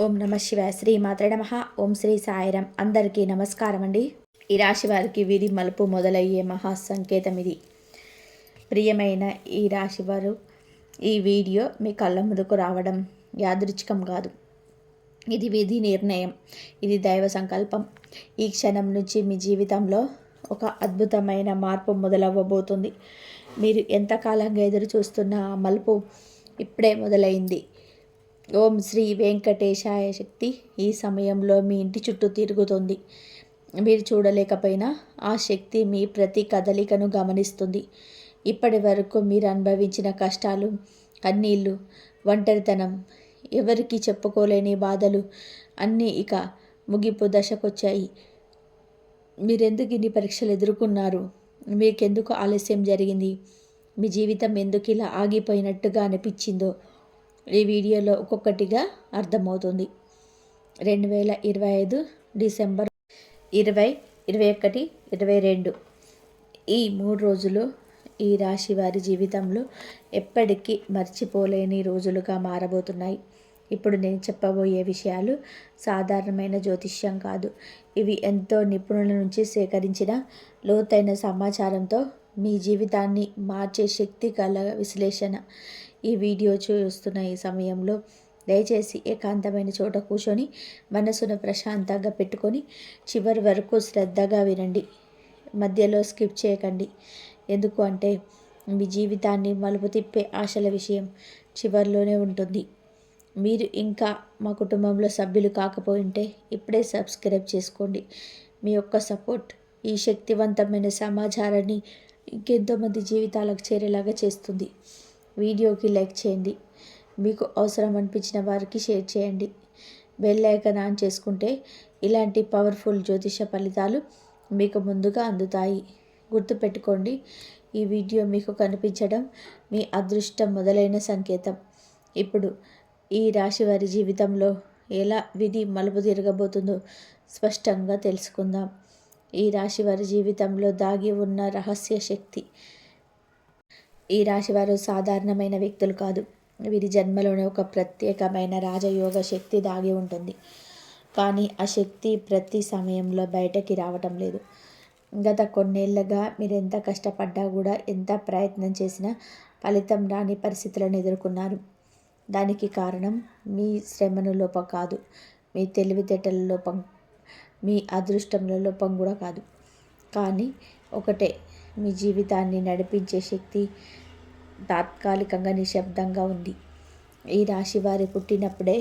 ఓం నమ శివాయ. శ్రీ మాత్రే నమః. ఓం శ్రీ సాయిరాం. అందరికీ నమస్కారం అండి. ఈ రాశి వారికి విధి మలుపు మొదలయ్యే మహా సంకేతం ఇది. ప్రియమైన ఈ రాశి వారు, ఈ వీడియో మీ కళ్ళ ముందుకు రావడం యాదృచ్ఛికం కాదు. ఇది విధి నిర్ణయం, ఇది దైవ సంకల్పం. ఈ క్షణం నుంచి మీ జీవితంలో ఒక అద్భుతమైన మార్పు మొదలవ్వబోతుంది. మీరు ఎంతకాలంగా ఎదురు చూస్తున్న ఆ మలుపు ఇప్పుడే మొదలైంది. ఓం శ్రీ వెంకటేశాయ శక్తి ఈ సమయంలో మీ ఇంటి చుట్టూ తిరుగుతుంది. మీరు చూడలేకపోయినా ఆ శక్తి మీ ప్రతి కదలికను గమనిస్తుంది. ఇప్పటి వరకు మీరు అనుభవించిన కష్టాలు, కన్నీళ్ళు, ఒంటరితనం, ఎవరికి చెప్పుకోలేని బాధలు అన్నీ ఇక ముగింపు దశకొచ్చాయి. మీరెందుకు ఇన్ని పరీక్షలు ఎదుర్కొన్నారు? మీకెందుకు ఆలస్యం జరిగింది? మీ జీవితం ఎందుకు ఇలా ఆగిపోయినట్టుగా అనిపించిందో ఈ వీడియోలో ఒక్కొక్కటిగా అర్థమవుతుంది. 2025 డిసెంబర్ 20, 21, 22 ఈ 3 రోజులు ఈ రాశి వారి జీవితంలో ఎప్పటికీ మర్చిపోలేని రోజులుగా మారబోతున్నాయి. ఇప్పుడు నేను చెప్పబోయే విషయాలు సాధారణమైన జ్యోతిష్యం కాదు. ఇవి ఎంతో నిపుణుల నుంచి సేకరించిన లోతైన సమాచారంతో మీ జీవితాన్ని మార్చే శక్తి గల విశ్లేషణ. ఈ వీడియో చూస్తున్న ఈ సమయంలో దయచేసి ఏకాంతమైన చోట కూర్చొని మనసును ప్రశాంతంగా పెట్టుకొని చివరి వరకు శ్రద్ధగా వినండి. మధ్యలో స్కిప్ చేయకండి. ఎందుకు అంటే మీ జీవితాన్ని మలుపు తిప్పే ఆశల విషయం చివరిలోనే ఉంటుంది. మీరు ఇంకా మా కుటుంబంలో సభ్యులు కాకపోయింటే ఇప్పుడే సబ్స్క్రైబ్ చేసుకోండి. మీ యొక్క సపోర్ట్ ఈ శక్తివంతమైన సమాచారాన్ని ఇంకెంతోమంది జీవితాలకు చేరేలాగా చేస్తుంది. వీడియోకి లైక్ చేయండి. మీకు అవసరం అనిపించిన వారికి షేర్ చేయండి. బెల్ ఐకాన్ ఆన్ చేసుకుంటే ఇలాంటి పవర్ఫుల్ జ్యోతిష ఫలితాలు మీకు ముందుగా అందుతాయి. గుర్తుపెట్టుకోండి, ఈ వీడియో మీకు కనిపించడం మీ అదృష్టం మొదలైన సంకేతం. ఇప్పుడు ఈ రాశి వారి జీవితంలో ఎలా విధి మలుపు తిరగబోతుందో స్పష్టంగా తెలుసుకుందాం. ఈ రాశి వారి జీవితంలో దాగి ఉన్న రహస్య శక్తి. ఈ రాశివారు సాధారణమైన వ్యక్తులు కాదు. వీరి జన్మలోనే ఒక ప్రత్యేకమైన రాజయోగ శక్తి దాగి ఉంటుంది. కానీ ఆ శక్తి ప్రతి సమయంలో బయటకి రావటం లేదు. గత కొన్నేళ్లుగా మీరు ఎంత కష్టపడ్డా కూడా, ఎంత ప్రయత్నం చేసినా ఫలితం రాని పరిస్థితులను ఎదుర్కొన్నారు. దానికి కారణం మీ శ్రమను లోపం కాదు, మీ తెలివితేటల లోపం, మీ అదృష్టంలో లోపం కూడా కాదు. కానీ ఒకటే, మీ జీవితాన్ని నడిపించే శక్తి తాత్కాలికంగా నిశ్శబ్దంగా ఉంది. ఈ రాశి వారి పుట్టినప్పుడే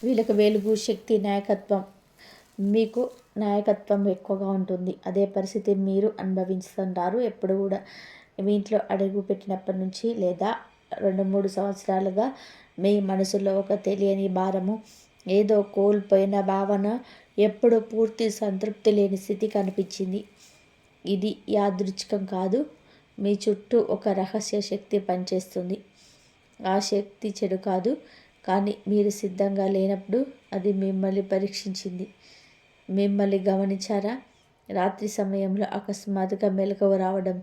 వీళ్ళకి వెలుగు, శక్తి, నాయకత్వం, మీకు నాయకత్వం ఎక్కువగా ఉంటుంది. అదే పరిస్థితి మీరు అనుభవిస్తుంటారు. ఎప్పుడు కూడా మీ ఇంట్లో అడుగు పెట్టినప్పటి నుంచి లేదా 2-3 సంవత్సరాలుగా మీ మనసులో ఒక తెలియని భారము, ఏదో కోల్పోయిన భావన, ఎప్పుడు పూర్తి సంతృప్తి లేని స్థితి కనిపించింది. ఇది యాదృచ్ఛికం కాదు. మీ చుట్టూ ఒక రహస్య శక్తి పనిచేస్తుంది. ఆ శక్తి చెడు కాదు, కానీ మీరు సిద్ధంగా లేనప్పుడు అది మిమ్మల్ని పరీక్షించింది. మిమ్మల్ని గమనించారా? రాత్రి సమయంలో అకస్మాత్తుగా మెలకువ రావడం,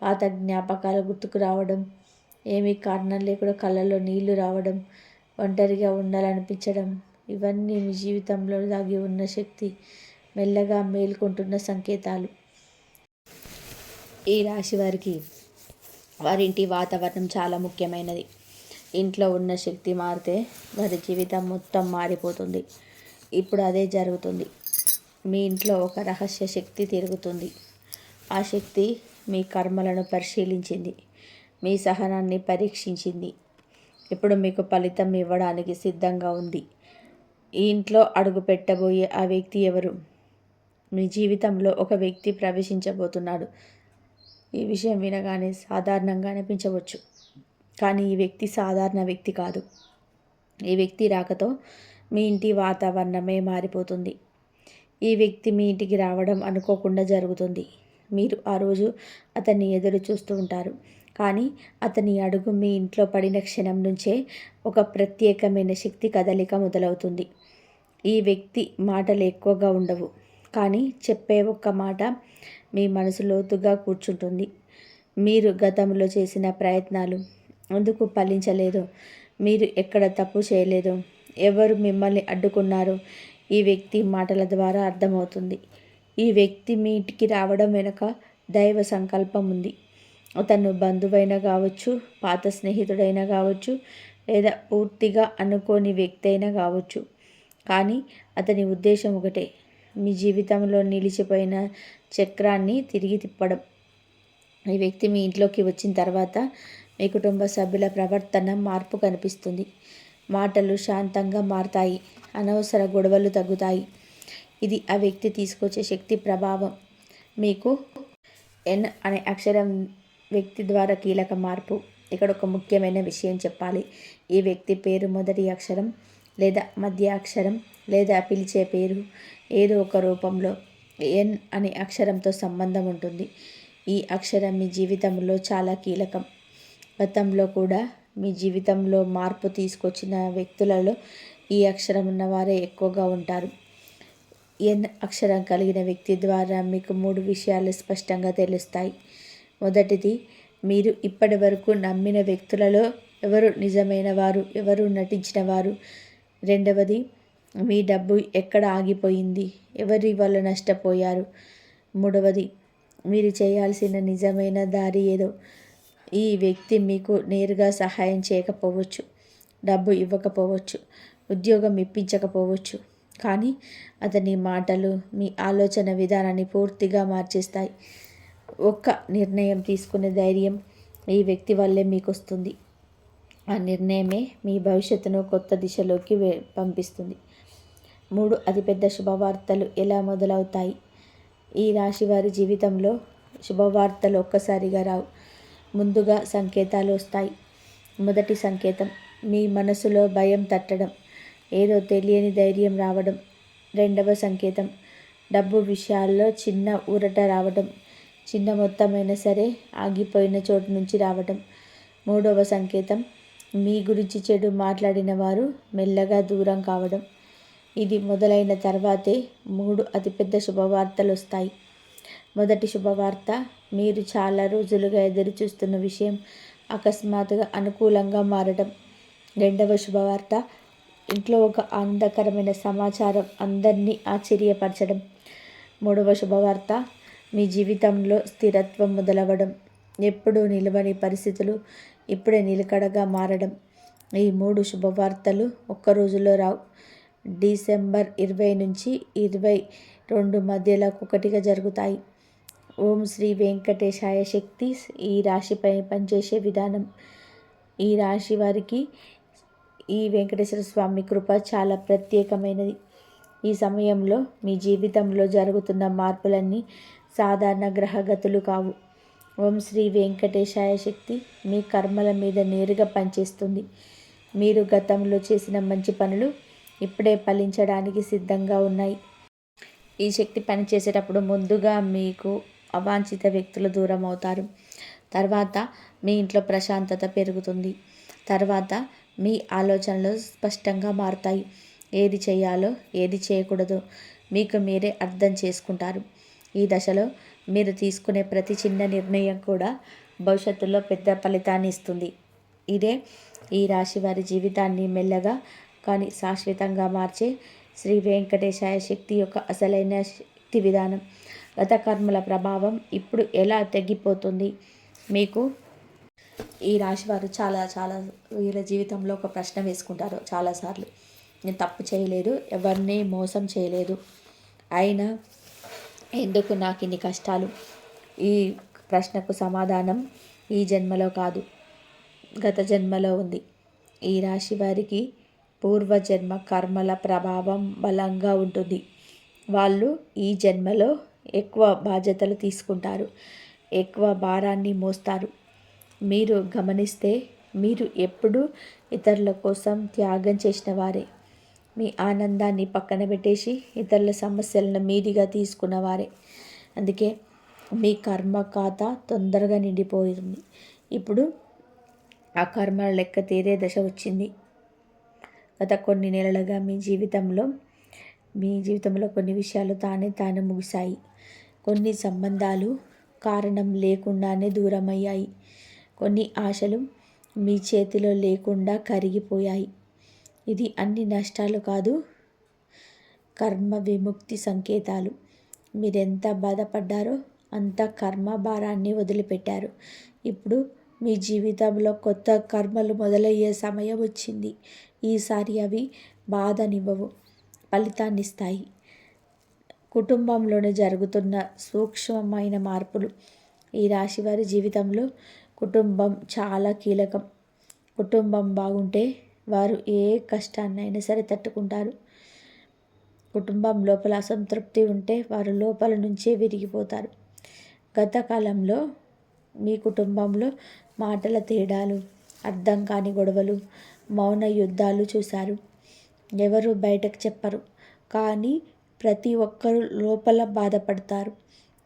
పాత జ్ఞాపకాలు గుర్తుకు రావడం, ఏమీ కారణం లేకుండా కళ్ళలో నీళ్లు రావడం, ఒంటరిగా ఉండాలనిపించడం, ఇవన్నీ మీ జీవితంలో దాగి ఉన్న శక్తి మెల్లగా మేల్కొంటున్న సంకేతాలు. ఈ రాశి వారికి వారింటి వాతావరణం చాలా ముఖ్యమైనది. ఇంట్లో ఉన్న శక్తి మారితే వారి జీవితం మొత్తం మారిపోతుంది. ఇప్పుడు అదే జరుగుతుంది. మీ ఇంట్లో ఒక రహస్య శక్తి తిరుగుతుంది. ఆ శక్తి మీ కర్మలను పరిశీలించింది, మీ సహనాన్ని పరీక్షించింది. ఇప్పుడు మీకు ఫలితం ఇవ్వడానికి సిద్ధంగా ఉంది. ఈ ఇంట్లో అడుగు పెట్టబోయే ఆ వ్యక్తి ఎవరు? మీ జీవితంలో ఒక వ్యక్తి ప్రవేశించబోతున్నాడు. ఈ విషయం వినగానే సాధారణంగా అనిపించవచ్చు, కానీ ఈ వ్యక్తి సాధారణ వ్యక్తి కాదు. ఈ వ్యక్తి రాకతో మీ ఇంటి వాతావరణమే మారిపోతుంది. ఈ వ్యక్తి మీ ఇంటికి రావడం అనుకోకుండా జరుగుతుంది. మీరు ఆ రోజు అతన్ని ఎదురు చూస్తూ ఉంటారు. కానీ అతని అడుగు మీ ఇంట్లో పడిన క్షణం నుంచే ఒక ప్రత్యేకమైన శక్తి కదలిక మొదలవుతుంది. ఈ వ్యక్తి మాటలు ఎక్కువగా ఉండవు, కానీ చెప్పే ఒక్క మాట మీ మనసు లోతుగా కూర్చుంటుంది. మీరు గతంలో చేసిన ప్రయత్నాలు ఎందుకు ఫలించలేదో, మీరు ఎక్కడ తప్పు చేయలేదో ఎవరు మిమ్మల్ని అడ్డుకున్నారో ఈ వ్యక్తి మాటల ద్వారా అర్థమవుతుంది. ఈ వ్యక్తి మీ ఇంటికి రావడం వెనుక దైవ సంకల్పం ఉంది. అతను బంధువైనా కావచ్చు, పాత స్నేహితుడైనా కావచ్చు, లేదా పూర్తిగా అనుకోని వ్యక్తి అయినా కావచ్చు. కానీ అతని ఉద్దేశం ఒకటే, మీ జీవితంలో నిలిచిపోయిన చక్రాన్ని తిరిగి తిప్పడం. ఈ వ్యక్తి మీ ఇంట్లోకి వచ్చిన తర్వాత మీ కుటుంబ సభ్యుల ప్రవర్తన మార్పు కనిపిస్తుంది. మాటలు శాంతంగా మారతాయి. అనవసర గొడవలు తగ్గుతాయి. ఇది ఆ వ్యక్తి తీసుకొచ్చే శక్తి ప్రభావం. మీకు ఎన్ అనే అక్షరం వ్యక్తి ద్వారా కీలక మార్పు. ఇక్కడ ఒక ముఖ్యమైన విషయం చెప్పాలి. ఈ వ్యక్తి పేరు మొదటి అక్షరం లేదా మధ్య అక్షరం లేదా పిలిచే పేరు ఏదో ఒక రూపంలో ఎన్ అనే అక్షరంతో సంబంధం ఉంటుంది. ఈ అక్షరం మీ జీవితంలో చాలా కీలకం. గతంలో కూడా మీ జీవితంలో మార్పు తీసుకొచ్చిన వ్యక్తులలో ఈ అక్షరం ఉన్నవారే ఎక్కువగా ఉంటారు. ఎన్ అక్షరం కలిగిన వ్యక్తి ద్వారా మీకు 3 విషయాలు స్పష్టంగా తెలుస్తాయి. మొదటిది, మీరు ఇప్పటి వరకు నమ్మిన వ్యక్తులలో ఎవరు నిజమైన వారు, ఎవరు నటించిన వారు. రెండవది, మీ డబ్బు ఎక్కడ ఆగిపోయింది, ఎవరి వల్ల నష్టపోయారు. మూడవది, మీరు చేయాల్సిన నిజమైన దారి ఏదో. ఈ వ్యక్తి మీకు నేరుగా సహాయం చేయకపోవచ్చు, డబ్బు ఇవ్వకపోవచ్చు, ఉద్యోగం ఇప్పించకపోవచ్చు. కానీ అతని మాటలు మీ ఆలోచన విధానాన్ని పూర్తిగా మార్చేస్తాయి. ఒక్క నిర్ణయం తీసుకునే ధైర్యం ఈ వ్యక్తి వల్లే మీకు వస్తుంది. ఆ నిర్ణయమే మీ భవిష్యత్తును కొత్త దిశలోకి పంపిస్తుంది. 3 అతిపెద్ద శుభవార్తలు ఎలా మొదలవుతాయి? ఈ రాశి వారి జీవితంలో శుభవార్తలు ఒక్కసారిగా రావు. ముందుగా సంకేతాలు వస్తాయి. మొదటి సంకేతం, మీ మనసులో భయం తట్టడం, ఏదో తెలియని ధైర్యం రావడం. రెండవ సంకేతం, డబ్బు విషయాల్లో చిన్న ఊరట రావడం, చిన్న మొత్తమైనా సరే ఆగిపోయిన చోటు నుంచి రావడం. మూడవ సంకేతం, మీ గురించి చెడు మాట్లాడిన వారు మెల్లగా దూరం కావడం. ఇది మొదలైన తర్వాతే 3 అతిపెద్ద శుభవార్తలు వస్తాయి. మొదటి శుభవార్త, మీరు చాలా రోజులుగా ఎదురుచూస్తున్న విషయం అకస్మాత్తుగా అనుకూలంగా మారడం. రెండవ శుభవార్త, ఇంట్లో ఒక ఆనందకరమైన సమాచారం అందరినీ ఆశ్చర్యపరచడం. మూడవ శుభవార్త, మీ జీవితంలో స్థిరత్వం మొదలవ్వడం. ఎప్పుడూ నిలవని పరిస్థితులు ఇప్పుడే నిలకడగా మారడం. ఈ 3 శుభవార్తలు ఒక్క రోజులో రావు. డిసెంబర్ 20 నుంచి 22 మధ్యలో ఒక్కొక్కటిగా జరుగుతాయి. ఓం శ్రీ వెంకటేశాయ శక్తి ఈ రాశిపై పనిచేసే విధానం. ఈ రాశి వారికి ఈ వెంకటేశ్వర స్వామి కృప చాలా ప్రత్యేకమైనది. ఈ సమయంలో మీ జీవితంలో జరుగుతున్న మార్పులన్నీ సాధారణ గ్రహగతులు కావు. ఓం శ్రీ వెంకటేశాయ శక్తి మీ కర్మల మీద నేరుగా పనిచేస్తుంది. మీరు గతంలో చేసిన మంచి పనులు ఇప్పుడే ఫలించడానికి సిద్ధంగా ఉన్నాయి. ఈ శక్తి పనిచేసేటప్పుడు ముందుగా మీకు అవాంఛిత వ్యక్తులు దూరం అవుతారు. తర్వాత మీ ఇంట్లో ప్రశాంతత పెరుగుతుంది. తర్వాత మీ ఆలోచనలు స్పష్టంగా మారుతాయి. ఏది చేయాలో ఏది చేయకూడదో మీకు మీరే అర్థం చేసుకుంటారు. ఈ దశలో మీరు తీసుకునే ప్రతి చిన్న నిర్ణయం కూడా భవిష్యత్తులో పెద్ద ఫలితాన్ని ఇస్తుంది. ఇదే ఈ రాశి వారి జీవితాన్ని మెల్లగా కానీ శాశ్వతంగా మార్చే శ్రీ వెంకటేశాయ శక్తి యొక్క అసలైన శక్తి విధానం. గత కర్మల ప్రభావం ఇప్పుడు ఎలా తగ్గిపోతుంది? మీకు ఈ రాశి వారు చాలా చాలా వీళ్ళ జీవితంలో ఒక ప్రశ్న వేసుకుంటారు చాలాసార్లు. నేను తప్పు చేయలేదు, ఎవరిని మోసం చేయలేదు, అయినా ఎందుకు నాకు ఇన్ని కష్టాలు? ఈ ప్రశ్నకు సమాధానం ఈ జన్మలో కాదు, గత జన్మలో ఉంది. ఈ రాశి వారికి పూర్వజన్మ కర్మల ప్రభావం బలంగా ఉంటుంది. వాళ్ళు ఈ జన్మలో ఎక్కువ బాధ్యతలు తీసుకుంటారు, ఎక్కువ భారాన్ని మోస్తారు. మీరు గమనిస్తే మీరు ఎప్పుడూ ఇతరుల కోసం త్యాగం చేసిన వారే. మీ ఆనందాన్ని పక్కన పెట్టేసి ఇతరుల సమస్యలను మీదిగా తీసుకున్నవారే. అందుకే మీ కర్మ ఖాతా తొందరగా నిండిపోయింది. ఇప్పుడు ఆ కర్మ లెక్క తీరే దశ వచ్చింది. గత కొన్ని నెలలుగా మీ జీవితంలో కొన్ని విషయాలు తానే ముగిశాయి. కొన్ని సంబంధాలు కారణం లేకుండానే దూరమయ్యాయి. కొన్ని ఆశలు మీ చేతిలో లేకుండా కరిగిపోయాయి. ఇది అన్ని నష్టాలు కాదు, కర్మ విముక్తి సంకేతాలు. మీరెంత బాధపడ్డారో అంత కర్మ భారాన్ని వదిలిపెట్టారు. ఇప్పుడు మీ జీవితంలో కొత్త కర్మలు మొదలయ్యే సమయం వచ్చింది. ఈసారి అవి బాధనివ్వవు, ఫలితాన్నిస్తాయి. కుటుంబంలోనే జరుగుతున్న సూక్ష్మమైన మార్పులు. ఈ రాశి వారి జీవితంలో కుటుంబం చాలా కీలకం. కుటుంబం బాగుంటే వారు ఏ కష్టాన్నైనా సరే తట్టుకుంటారు. కుటుంబం లోపల అసంతృప్తి ఉంటే వారు లోపల నుంచే విరిగిపోతారు. గత కాలంలో మీ కుటుంబంలో మాటల తేడాలు, అర్థం కాని గొడవలు, మౌన యుద్ధాలు చూశారు. ఎవరు బయటకు చెప్పరు, కానీ ప్రతి ఒక్కరూ లోపల బాధపడతారు.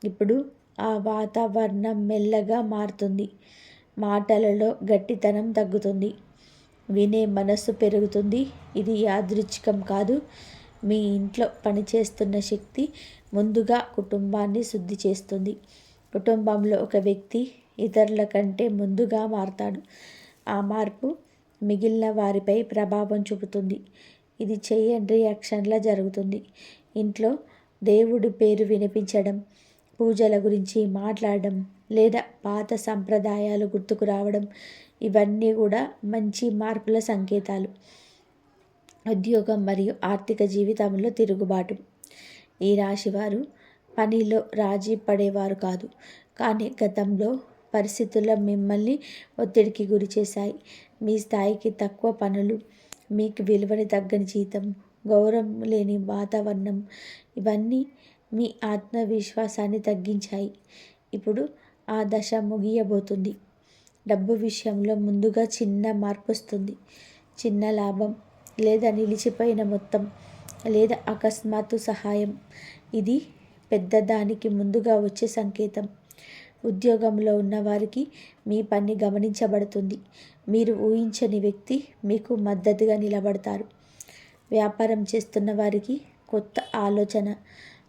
ఇప్పుడు ఆ వాతావరణం మెల్లగా మారుతుంది. మాటలలో గట్టితనం తగ్గుతుంది, వినే మనస్సు పెరుగుతుంది. ఇది యాదృచ్ఛికం కాదు. మీ ఇంట్లో పనిచేస్తున్న శక్తి ముందుగా కుటుంబాన్ని శుద్ధి చేస్తుంది. కుటుంబంలో ఒక వ్యక్తి ఇతరుల కంటే ముందుగా మారతాడు. ఆ మార్పు మిగిలిన వారిపై ప్రభావం చూపుతుంది. ఇది చైన్ రియాక్షన్లా జరుగుతుంది. ఇంట్లో దేవుడి పేరు వినిపించడం, పూజల గురించి మాట్లాడడం, లేదా పాత సంప్రదాయాలు గుర్తుకు రావడం, ఇవన్నీ కూడా మంచి మార్పుల సంకేతాలు. ఉద్యోగం మరియు ఆర్థిక జీవితంలో తిరుగుబాటు. ఈ రాశివారు పనిలో రాజీ పడేవారు కాదు, కానీ గతంలో పరిస్థితుల్లో మిమ్మల్ని ఒత్తిడికి గురి చేశాయి. మీ స్థాయికి తక్కువ పనులు, మీకు విలువని తగ్గని జీతం, గౌరవం లేని వాతావరణం, ఇవన్నీ మీ ఆత్మవిశ్వాసాన్ని తగ్గించాయి. ఇప్పుడు ఆ దశ ముగియబోతుంది. డబ్బు విషయంలో ముందుగా చిన్న మార్పు వస్తుంది. చిన్న లాభం, లేదా నిలిచిపోయిన మొత్తం, లేదా అకస్మాత్తు సహాయం. ఇది పెద్దదానికి ముందుగా వచ్చే సంకేతం. ఉద్యోగంలో ఉన్నవారికి మీ పని గమనించబడుతుంది. మీరు ఊహించని వ్యక్తి మీకు మద్దతుగా నిలబడతారు. వ్యాపారం చేస్తున్న వారికి కొత్త ఆలోచన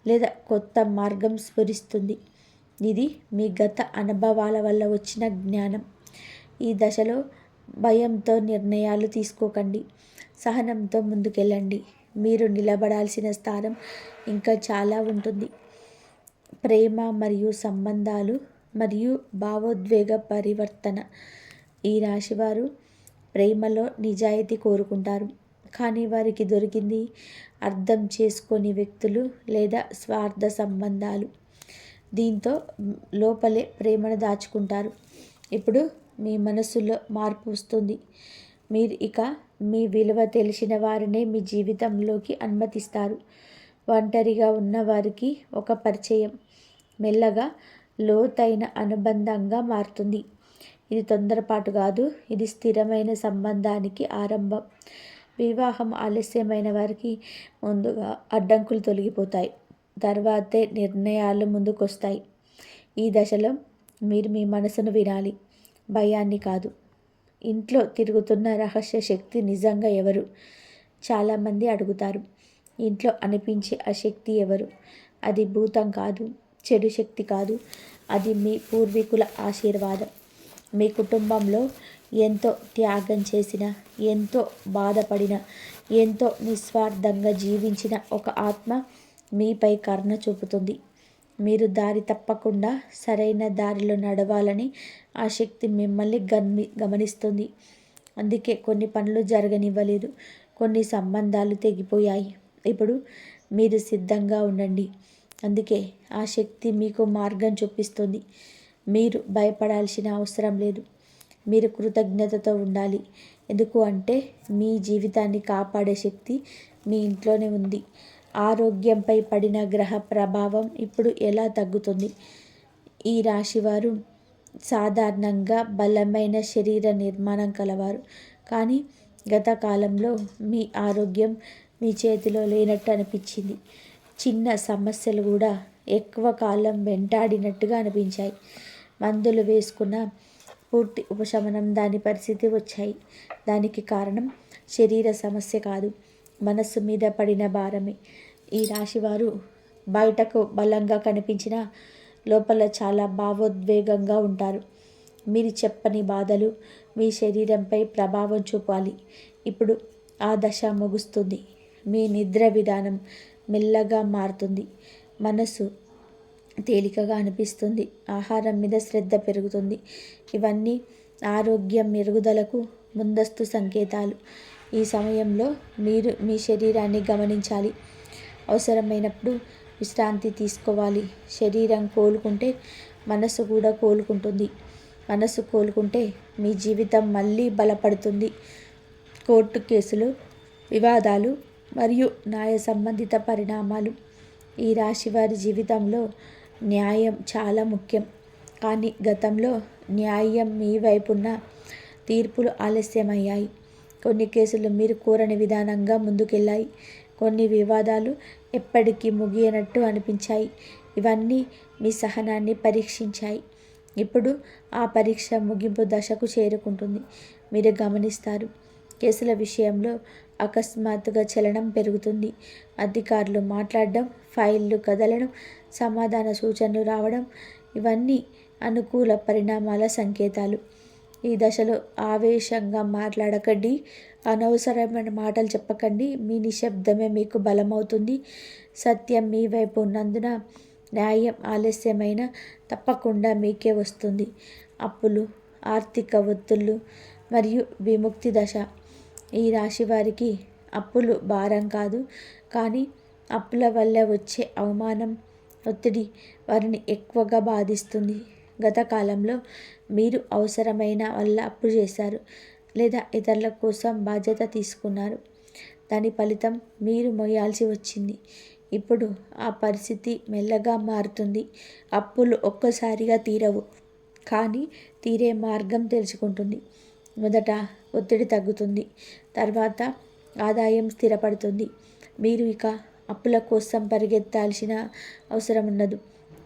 లేదా కొత్త మార్గం స్ఫురిస్తుంది. ఇది మీ గత అనుభవాల వల్ల వచ్చిన జ్ఞానం. ఈ దశలో భయంతో నిర్ణయాలు తీసుకోకండి, సహనంతో ముందుకెళ్ళండి. మీరు నిలబడాల్సిన స్థానం ఇంకా చాలా ఉంటుంది. ప్రేమ మరియు సంబంధాలు మరియు భావోద్వేగ పరివర్తన. ఈ రాశివారు ప్రేమలో నిజాయితీ కోరుకుంటారు, కానీ వారికి దొరికింది అర్థం చేసుకొని వ్యక్తులు లేదా స్వార్థ సంబంధాలు. దీంతో లోపలే ప్రేమను దాచుకుంటారు. ఇప్పుడు మీ మనసులో మార్పు వస్తుంది. మీరు ఇక మీ విలువ తెలిసిన వారినే మీ జీవితంలోకి అనుమతిస్తారు. ఒంటరిగా ఉన్న వారికి ఒక పరిచయం మెల్లగా లోతైన అనుబంధంగా మారుతుంది. ఇది తొందరపాటు కాదు, ఇది స్థిరమైన సంబంధానికి ఆరంభం. వివాహం ఆలస్యమైన వారికి ముందుగా అడ్డంకులు తొలగిపోతాయి, తర్వాతే నిర్ణయాలు ముందుకొస్తాయి. ఈ దశలో మీరు మీ మనసును వినాలి, భయాన్ని కాదు. ఇంట్లో తిరుగుతున్న రహస్య శక్తి నిజంగా ఎవరు? చాలామంది అడుగుతారు. ఇంట్లో అనిపించే ఆ శక్తి ఎవరు? అది భూతం కాదు, చెడు శక్తి కాదు, అది మీ పూర్వీకుల ఆశీర్వాదం. మీ కుటుంబంలో ఎంతో త్యాగం చేసిన, ఎంతో బాధపడిన, ఎంతో నిస్వార్థంగా జీవించిన ఒక ఆత్మ మీపై కరుణ చూపుతుంది. మీరు దారి తప్పకుండా సరైన దారిలో నడవాలని ఆ శక్తి మిమ్మల్ని గమనిస్తుంది. అందుకే కొన్ని పనులు జరగనివ్వలేదు, కొన్ని సంబంధాలు తెగిపోయాయి. ఇప్పుడు మీరు సిద్ధంగా ఉండండి. అందుకే ఆ శక్తి మీకు మార్గం చూపిస్తుంది. మీరు భయపడాల్సిన అవసరం లేదు. మీరు కృతజ్ఞతతో ఉండాలి. ఎందుకు అంటే మీ జీవితాన్ని కాపాడే శక్తి మీ ఇంట్లోనే ఉంది. ఆరోగ్యంపై పడిన గ్రహ ప్రభావం ఇప్పుడు ఎలా తగ్గుతుంది? ఈ రాశివారు సాధారణంగా బలమైన శరీర నిర్మాణం కలవారు, కానీ గత కాలంలో మీ ఆరోగ్యం మీ చేతిలో లేనట్టు అనిపించింది. చిన్న సమస్యలు కూడా ఎక్కువ కాలం వెంటాడినట్టుగా అనిపించాయి. మందులు వేసుకున్న పూర్తి ఉపశమనం దాని పరిస్థితి వచ్చాయి. దానికి కారణం శరీర సమస్య కాదు, మనస్సు మీద పడిన భారమే. ఈ రాశివారు బయటకు బలంగా కనిపించిన లోపల చాలా భావోద్వేగంగా ఉంటారు. మీరు చెప్పని బాధలు మీ శరీరంపై ప్రభావం చూపాలి. ఇప్పుడు ఆ దశ ముగుస్తుంది. మీ నిద్ర విధానం మెల్లగా మారుతుంది. మనసు తేలికగా అనిపిస్తుంది. ఆహారం మీద శ్రద్ధ పెరుగుతుంది. ఇవన్నీ ఆరోగ్యం మెరుగుదలకు ముందస్తు సంకేతాలు. ఈ సమయంలో మీరు మీ శరీరాన్ని గమనించాలి. అవసరమైనప్పుడు విశ్రాంతి తీసుకోవాలి. శరీరం కోలుకుంటే మనసు కూడా కోలుకుంటుంది. మనసు కోలుకుంటే మీ జీవితం మళ్ళీ బలపడుతుంది. కోర్టు కేసులు, వివాదాలు మరియు న్యాయ సంబంధిత పరిణామాలు. ఈ రాశి వారి జీవితంలో న్యాయం చాలా ముఖ్యం. కానీ గతంలో న్యాయం మీ వైపున్న తీర్పులు ఆలస్యమయ్యాయి. కొన్ని కేసులు మీరు కోరని విధానంగా ముందుకెళ్ళాయి. కొన్ని వివాదాలు ఎప్పటికీ ముగియనట్టు అనిపించాయి. ఇవన్నీ మీ సహనాన్ని పరీక్షించాయి. ఇప్పుడు ఆ పరీక్ష ముగింపు దశకు చేరుకుంటుంది. మీరు గమనిస్తారు, కేసుల విషయంలో అకస్మాత్తుగా చలనం పెరుగుతుంది. అధికారులు మాట్లాడడం, ఫైళ్లు కదలడం, సమాధాన సూచనలు రావడం, ఇవన్నీ అనుకూల పరిణామాల సంకేతాలు. ఈ దశలో ఆవేశంగా మాట్లాడకండి, అనవసరమైన మాటలు చెప్పకండి. మీ నిశ్శబ్దమే మీకు బలమవుతుంది. సత్యం మీ వైపు ఉన్నందున న్యాయం ఆలస్యమైన తప్పకుండా మీకే వస్తుంది. అప్పులు, ఆర్థిక ఒత్తిళ్లు మరియు విముక్తి దశ. ఈ రాశి వారికి అప్పులు భారం కాదు, కానీ అప్పుల వల్ల వచ్చే అవమానం, ఒత్తిడి వారిని ఎక్కువగా బాధిస్తుంది. గత కాలంలో మీరు అవసరమైన వల్ల అప్పు చేశారు లేదా ఇతరుల కోసం బాధ్యత తీసుకున్నారు. దాని ఫలితం మీరు మోయాల్సి వచ్చింది. ఇప్పుడు ఆ పరిస్థితి మెల్లగా మారుతుంది. అప్పులు ఒక్కసారిగా తీరవు, కానీ తీరే మార్గం తెలుసుకుంటుంది. మొదట ఒత్తిడి తగ్గుతుంది, తర్వాత ఆదాయం స్థిరపడుతుంది. మీరు ఇక అప్పుల కోసం పరిగెత్తాల్సిన అవసరం ఉండదు.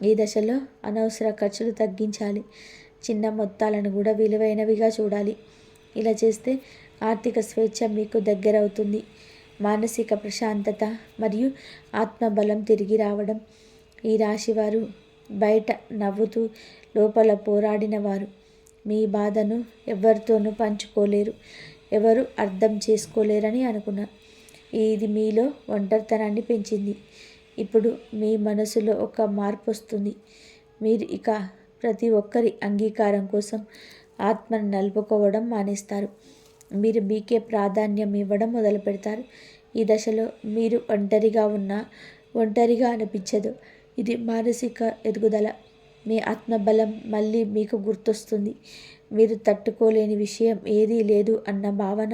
ఈ దశలో అనవసర ఖర్చులు తగ్గించాలి. చిన్న మొత్తాలను కూడా విలువైనవిగా చూడాలి. ఇలా చేస్తే ఆర్థిక స్వేచ్ఛ మీకు దగ్గరవుతుంది. మానసిక ప్రశాంతత మరియు ఆత్మబలం తిరిగి రావడం. ఈ రాశివారు బయట నవ్వుతూ లోపల పోరాడిన వారు. మీ బాధను ఎవరితోనూ పంచుకోలేరు, ఎవరు అర్థం చేసుకోలేరని అనుకున్నారు. ఇది మీలో ఒంటరితనాన్ని పెంచింది. ఇప్పుడు మీ మనసులో ఒక మార్పు వస్తుంది. మీరు ఇక ప్రతి ఒక్కరి అంగీకారం కోసం ఆత్మను నలుపుకోవడం మానేస్తారు. మీరు మీకే ప్రాధాన్యం ఇవ్వడం మొదలు పెడతారు. ఈ దశలో మీరు ఒంటరిగా అనిపించదు. ఇది మానసిక ఎదుగుదల. మీ ఆత్మబలం మళ్ళీ మీకు గుర్తొస్తుంది. మీరు తట్టుకోలేని విషయం ఏదీ లేదు అన్న భావన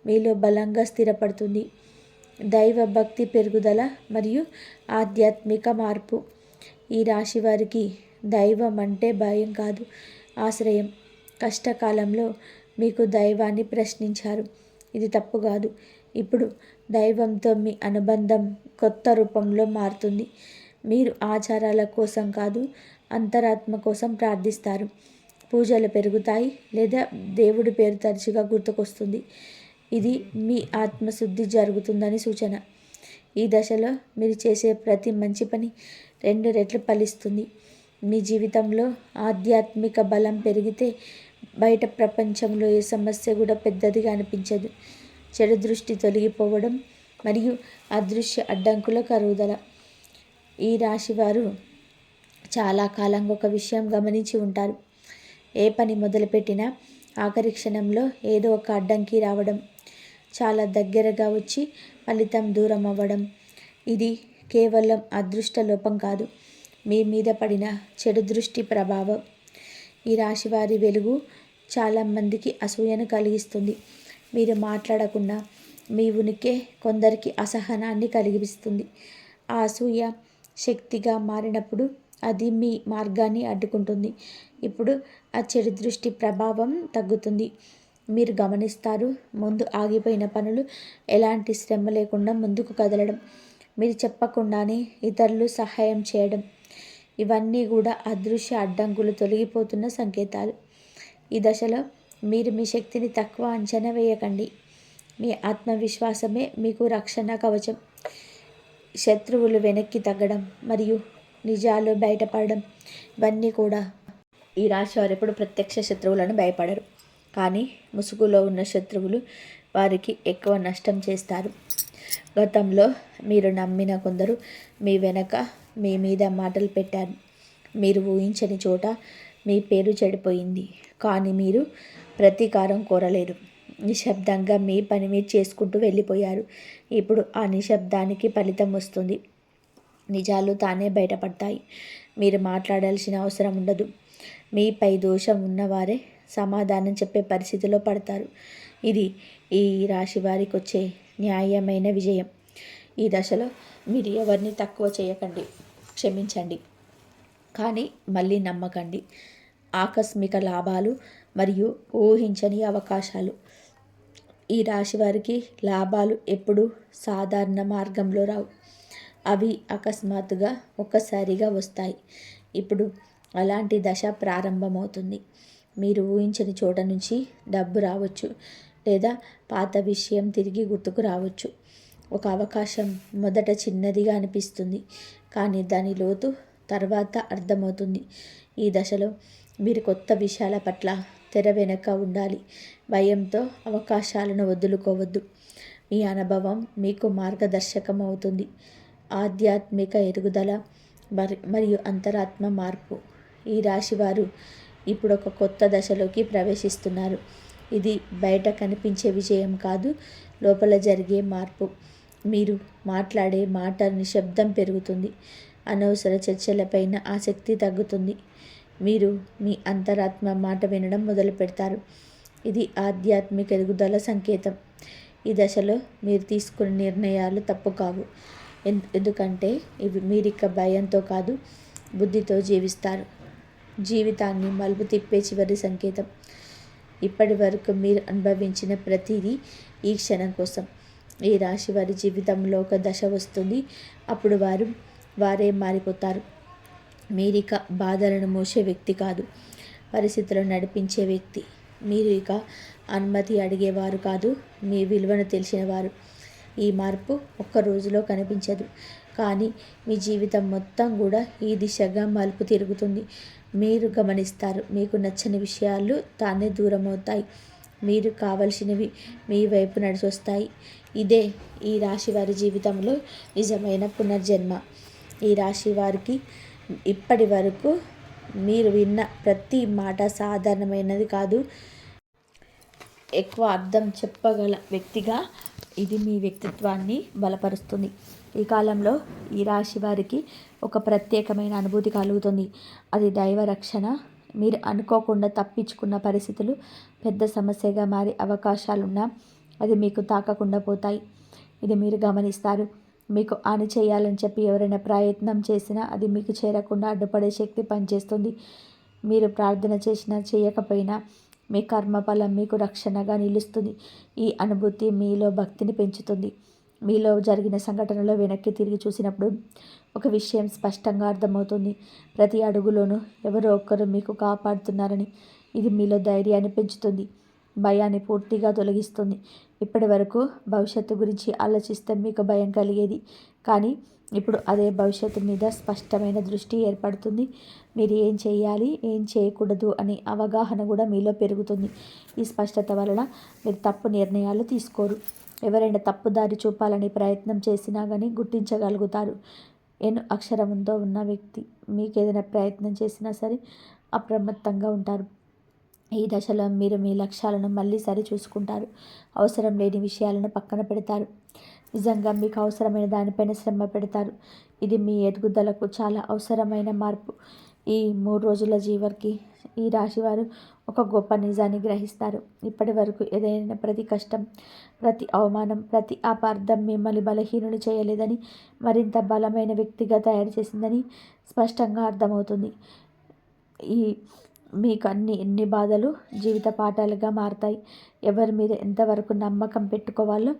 మీలో బలంగా స్థిరపడుతుంది. దైవ భక్తి పెరుగుదల మరియు ఆధ్యాత్మిక మార్పు. ఈ రాశి వారికి దైవం అంటే భయం కాదు, ఆశ్రయం. కష్టకాలంలో మీకు దైవాన్ని ప్రశ్నించారు. ఇది తప్పు కాదు. ఇప్పుడు దైవంతో మీ అనుబంధం కొత్త రూపంలో మారుతుంది. మీరు ఆచారాల కోసం కాదు, అంతరాత్మ కోసం ప్రార్థిస్తారు. పూజలు పెరుగుతాయి లేదా దేవుడి పేరు తరచుగా గుర్తుకొస్తుంది. ఇది మీ ఆత్మశుద్ధి జరుగుతుందని సూచన. ఈ దశలో మీరు చేసే ప్రతి మంచి పని 2 రెట్లు ఫలిస్తుంది. మీ జీవితంలో ఆధ్యాత్మిక బలం పెరిగితే బయట ప్రపంచంలో ఏ సమస్య కూడా పెద్దదిగా అనిపించదు. చెడు దృష్టి తొలగిపోవడం మరియు అదృశ్య అడ్డంకుల కరుగుదల. ఈ రాశివారు చాలా కాలంగా ఒక విషయం గమనించి ఉంటారు. ఏ పని మొదలుపెట్టినా ఆఖరి క్షణంలో ఏదో ఒక అడ్డంకి రావడం, చాలా దగ్గరగా వచ్చి ఫలితం దూరం అవ్వడం. ఇది కేవలం అదృష్ట లోపం కాదు, మీ మీద పడిన చెడు దృష్టి ప్రభావం. ఈ రాశివారి వెలుగు చాలామందికి అసూయను కలిగిస్తుంది. మీరు మాట్లాడకుండా మీ ఉనికి కొందరికి అసహనాన్ని కలిగిస్తుంది. ఆ అసూయ శక్తిగా మారినప్పుడు అది మీ మార్గాన్ని అడ్డుకుంటుంది. ఇప్పుడు ఆ చెడు దృష్టి ప్రభావం తగ్గుతుంది. మీరు గమనిస్తారు, ముందు ఆగిపోయిన పనులు ఎలాంటి శ్రమ లేకుండా ముందుకు కదలడం, మీరు చెప్పకుండానే ఇతరులు సహాయం చేయడం, ఇవన్నీ కూడా అదృశ్య అడ్డంకులు తొలగిపోతున్న సంకేతాలు. ఈ దశలో మీరు మీ శక్తిని తక్కువ అంచనా వేయకండి. మీ ఆత్మవిశ్వాసమే మీకు రక్షణ కవచం. శత్రువులు వెనక్కి తగ్గడం మరియు నిజాలు బయటపడడం, ఇవన్నీ కూడా. ఈ రాశి వారు ఎప్పుడు ప్రత్యక్ష శత్రువులను భయపడరు, కానీ ముసుగులో ఉన్న శత్రువులు వారికి ఎక్కువ నష్టం చేస్తారు. గతంలో మీరు నమ్మిన కొందరు మీ వెనక మీ మీద మాటలు పెట్టారు. మీరు ఊహించని చోట మీ పేరు చెడిపోయింది. కానీ మీరు ప్రతీకారం కోరలేరు. నిశ్శబ్దంగా మీ పని మీరు చేసుకుంటూ వెళ్ళిపోయారు. ఇప్పుడు ఆ నిశ్శబ్దానికి ఫలితం వస్తుంది. నిజాలు తానే బయటపడతాయి. మీరు మాట్లాడాల్సిన అవసరం ఉండదు. మీపై దోషం ఉన్నవారే సమాధానం చెప్పే పరిస్థితిలో పడతారు. ఇది ఈ రాశి వారికి వచ్చే న్యాయమైన విజయం. ఈ దశలో మీరు ఎవరిని తక్కువ చేయకండి, క్షమించండి, కానీ మళ్ళీ నమ్మకండి. ఆకస్మిక లాభాలు మరియు ఊహించని అవకాశాలు. ఈ రాశి వారికి లాభాలు ఎప్పుడూ సాధారణ మార్గంలో రావు. అవి అకస్మాత్తుగా ఒక్కసారిగా వస్తాయి. ఇప్పుడు అలాంటి దశ ప్రారంభమవుతుంది. మీరు ఊహించని చోట నుంచి డబ్బు రావచ్చు, లేదా పాత విషయం తిరిగి గుర్తుకు రావచ్చు. ఒక అవకాశం మొదట చిన్నదిగా అనిపిస్తుంది, కానీ దాని లోతు తర్వాత అర్థమవుతుంది. ఈ దశలో మీరు కొత్త విషయాల పట్ల తెర వెనక ఉండాలి. భయంతో అవకాశాలను వదులుకోవద్దు. మీ అనుభవం మీకు మార్గదర్శకం అవుతుంది. ఆధ్యాత్మిక ఎదుగుదల మరియు అంతరాత్మ మార్పు. ఈ రాశివారు ఇప్పుడు ఒక కొత్త దశలోకి ప్రవేశిస్తున్నారు. ఇది బయట కనిపించే విజయం కాదు, లోపల జరిగే మార్పు. మీరు మాట్లాడే మాట నిశ్శబ్దం పెరుగుతుంది. అనవసర చర్చలపైన ఆసక్తి తగ్గుతుంది. మీరు మీ అంతరాత్మ మాట వినడం మొదలు పెడతారు. ఇది ఆధ్యాత్మిక ఎదుగుదల సంకేతం. ఈ దశలో మీరు తీసుకునే నిర్ణయాలు తప్పు కావు, ఎందుకంటే ఇవి మీరిక భయంతో కాదు, బుద్ధితో జీవిస్తారు. జీవితాన్ని మలుపు తిప్పే చివరి సంకేతం. ఇప్పటి వరకు మీరు అనుభవించిన ప్రతిదీ ఈ క్షణం కోసం. ఈ రాశి వారి జీవితంలో ఒక దశ వస్తుంది. అప్పుడు వారే మారిపోతారు. మీరిక బాధలను మోసే వ్యక్తి కాదు, పరిస్థితులను నడిపించే వ్యక్తి. మీరు ఇక అనుమతి అడిగేవారు కాదు, మీ విలువను తెలిసినవారు. ఈ మార్పు ఒక్క రోజులో కనిపించదు, కానీ మీ జీవితం మొత్తం కూడా ఈ దిశగా మలుపు తిరుగుతుంది. మీరు గమనిస్తారు, మీకు నచ్చని విషయాలు తానే దూరం అవుతాయి. మీరు కావలసినవి మీ వైపు నడిచొస్తాయి. ఇదే ఈ రాశి వారి జీవితంలో నిజమైన పునర్జన్మ. ఈ రాశి వారికి ఇప్పటి వరకు మీరు విన్న ప్రతి మాట సాధారణమైనది కాదు, ఎక్కువ అర్థం చెప్పగల వ్యక్తిగా ఇది మీ వ్యక్తిత్వాన్ని బలపరుస్తుంది. ఈ కాలంలో ఈ రాశి వారికి ఒక ప్రత్యేకమైన అనుభూతి కలుగుతుంది. అది దైవ రక్షణ. మీరు అనుకోకుండా తప్పించుకున్న పరిస్థితులు పెద్ద సమస్యగా మారే అవకాశాలున్నా అది మీకు తాకకుండా పోతాయి. ఇది మీరు గమనిస్తారు. మీకు హాని చేయాలని చెప్పి ఎవరైనా ప్రయత్నం చేసినా అది మీకు చేరకుండా అడ్డుపడే శక్తి పనిచేస్తుంది. మీరు ప్రార్థన చేసినా చేయకపోయినా మీ కర్మఫలం మీకు రక్షణగా నిలుస్తుంది. ఈ అనుభూతి మీలో భక్తిని పెంచుతుంది. మీలో జరిగిన సంఘటనలో వెనక్కి తిరిగి చూసినప్పుడు ఒక విషయం స్పష్టంగా అర్థమవుతుంది. ప్రతి అడుగులోనూ ఎవరో ఒక్కరు మీకు కాపాడుతున్నారని. ఇది మీలో ధైర్యాన్ని పెంచుతుంది, భయాన్ని పూర్తిగా తొలగిస్తుంది. ఇప్పటి వరకు భవిష్యత్తు గురించి ఆలోచిస్తే మీకు భయం కలిగేది, కానీ ఇప్పుడు అదే భవిష్యత్తు మీద స్పష్టమైన దృష్టి ఏర్పడుతుంది. మీరు ఏం చేయాలి, ఏం చేయకూడదు అనే అవగాహన కూడా మీలో పెరుగుతుంది. ఈ స్పష్టత వలన మీరు తప్పు నిర్ణయాలు తీసుకోరు. ఎవరైనా తప్పుదారి చూపాలని ప్రయత్నం చేసినా కానీ గుర్తించగలుగుతారు. ఎన్ అక్షరముతో ఉన్న వ్యక్తి మీకు ఏదైనా ప్రయత్నం చేసినా సరే అప్రమత్తంగా ఉంటారు. ఈ దశలో మీరు మీ లక్ష్యాలను మళ్ళీ సరి చూసుకుంటారు. అవసరం లేని విషయాలను పక్కన పెడతారు. నిజంగా మీకు అవసరమైన దానిపైన శ్రమ పెడతారు. ఇది మీ ఎదుగుదలకు చాలా అవసరమైన మార్పు. ఈ 3 రోజుల జీవరికి ఈ రాశివారు ఒక గొప్ప నిజాన్ని గ్రహిస్తారు. ఇప్పటి వరకు ఎదురైన ప్రతి కష్టం, ప్రతి అవమానం, ప్రతి అపార్థం మిమ్మల్ని బలహీనుని చేయలేదని, మరింత బలమైన వ్యక్తిగా తయారు చేసిందని స్పష్టంగా అర్థమవుతుంది. ఈ మీకు ఎన్ని బాధలు జీవిత పాఠాలుగా మారతాయి. ఎవరి మీద ఎంతవరకు నమ్మకం పెట్టుకోవాలో,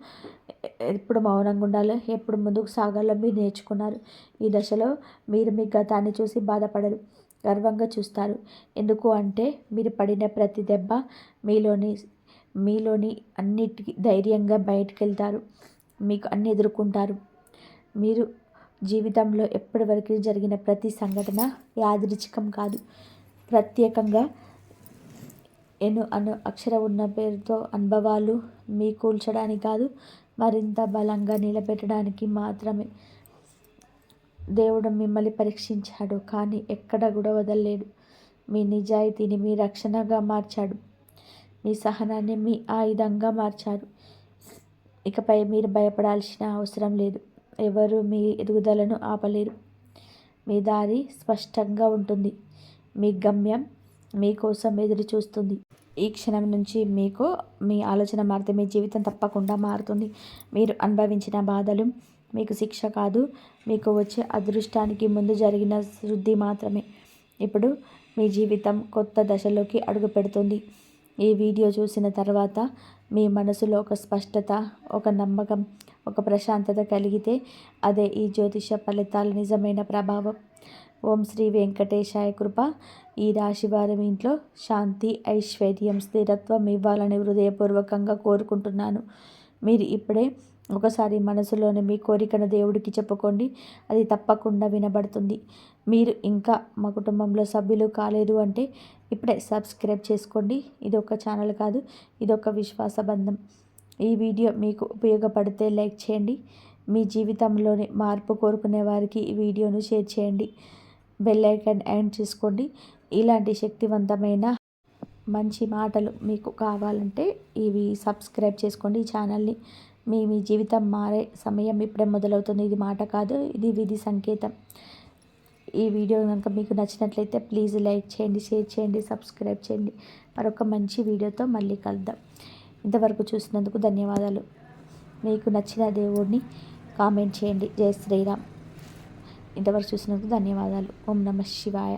ఎప్పుడు మౌనంగా ఉండాలో, ఎప్పుడు ముందుకు సాగాలో మీరు నేర్చుకున్నారు. ఈ దశలో మీరు మీ గతాన్ని చూసి బాధపడరు, గర్వంగా చూస్తారు. ఎందుకు అంటే మీరు పడిన ప్రతి దెబ్బ మీలోని అన్నిటికీ ధైర్యంగా బయటకు వెళ్తారు. మీకు అన్ని ఎదుర్కొంటారు. మీరు జీవితంలో ఎప్పటి వరకు జరిగిన ప్రతి సంఘటన యాదృచ్ఛికం కాదు, ప్రత్యేకంగా అక్షర ఉన్న పేరుతో అనుభవాలు మీ కూల్చడానికి కాదు, మరింత బలంగా నిలబెట్టడానికి మాత్రమే. దేవుడు మిమ్మల్ని పరీక్షించాడు, కానీ ఎక్కడ కూడా వదలలేడు. మీ నిజాయితీని మీ రక్షణగా మార్చాడు. మీ సహనాన్ని మీ ఆయుధంగా మార్చారు. ఇకపై మీరు భయపడాల్సిన అవసరం లేదు. ఎవరు మీ ఎదుగుదలను ఆపలేరు. మీ దారి స్పష్టంగా ఉంటుంది. మీ గమ్యం మీకోసం ఎదురు చూస్తుంది. ఈ క్షణం నుంచి మీ ఆలోచన మారితే మీ జీవితం తప్పకుండా మారుతుంది. మీరు అనుభవించిన బాధలు మీకు శిక్ష కాదు, మీకు వచ్చే అదృష్టానికి ముందు జరిగిన శుద్ధి మాత్రమే. ఇప్పుడు మీ జీవితం కొత్త దశలోకి అడుగు పెడుతుంది. ఈ వీడియో చూసిన తర్వాత మీ మనసులో ఒక స్పష్టత, ఒక నమ్మకం, ఒక ప్రశాంతత కలిగితే అదే ఈ జ్యోతిష ఫలితాల నిజమైన ప్రభావం. ఓం శ్రీ వెంకటేశాయ కృప. ఈ రాశి వారి ఇంట్లో శాంతి, ఐశ్వర్యం, స్థిరత్వం ఇవ్వాలని హృదయపూర్వకంగా కోరుకుంటున్నాను. మీరు ఇప్పుడే ఒకసారి మనసులోని మీ కోరికను దేవుడికి చెప్పుకోండి. అది తప్పకుండా వినబడుతుంది. మీరు ఇంకా మా కుటుంబంలో సభ్యులు కాలేదు అంటే ఇప్పుడే సబ్స్క్రైబ్ చేసుకోండి. ఇది ఒక ఛానల్ కాదు, ఇది ఒక విశ్వాస బంధం. ఈ వీడియో మీకు ఉపయోగపడితే లైక్ చేయండి. మీ జీవితంలోని మార్పు కోరుకునే వారికి ఈ వీడియోను షేర్ చేయండి. బెల్ ఐకాన్ యాడ్ చేసుకోండి. ఇలాంటి శక్తివంతమైన మంచి మాటలు మీకు కావాలంటే ఇవి సబ్స్క్రైబ్ చేసుకోండి ఈ ఛానల్ని. మీ జీవితం మారే సమయం ఇప్పుడే మొదలవుతుంది. ఇది మాట కాదు, ఇది విధి సంకేతం. ఈ వీడియో కనుక మీకు నచ్చినట్లయితే ప్లీజ్ లైక్ చేయండి, షేర్ చేయండి, సబ్స్క్రైబ్ చేయండి. మరొక మంచి వీడియోతో మళ్ళీ కలుద్దాం. ఇంతవరకు చూసినందుకు ధన్యవాదాలు. మీకు నచ్చిన దేవుడిని కామెంట్ చేయండి. జై శ్రీరామ్. ఇంతవరకు చూసినందుకు ధన్యవాదాలు. ఓం నమః శివాయ.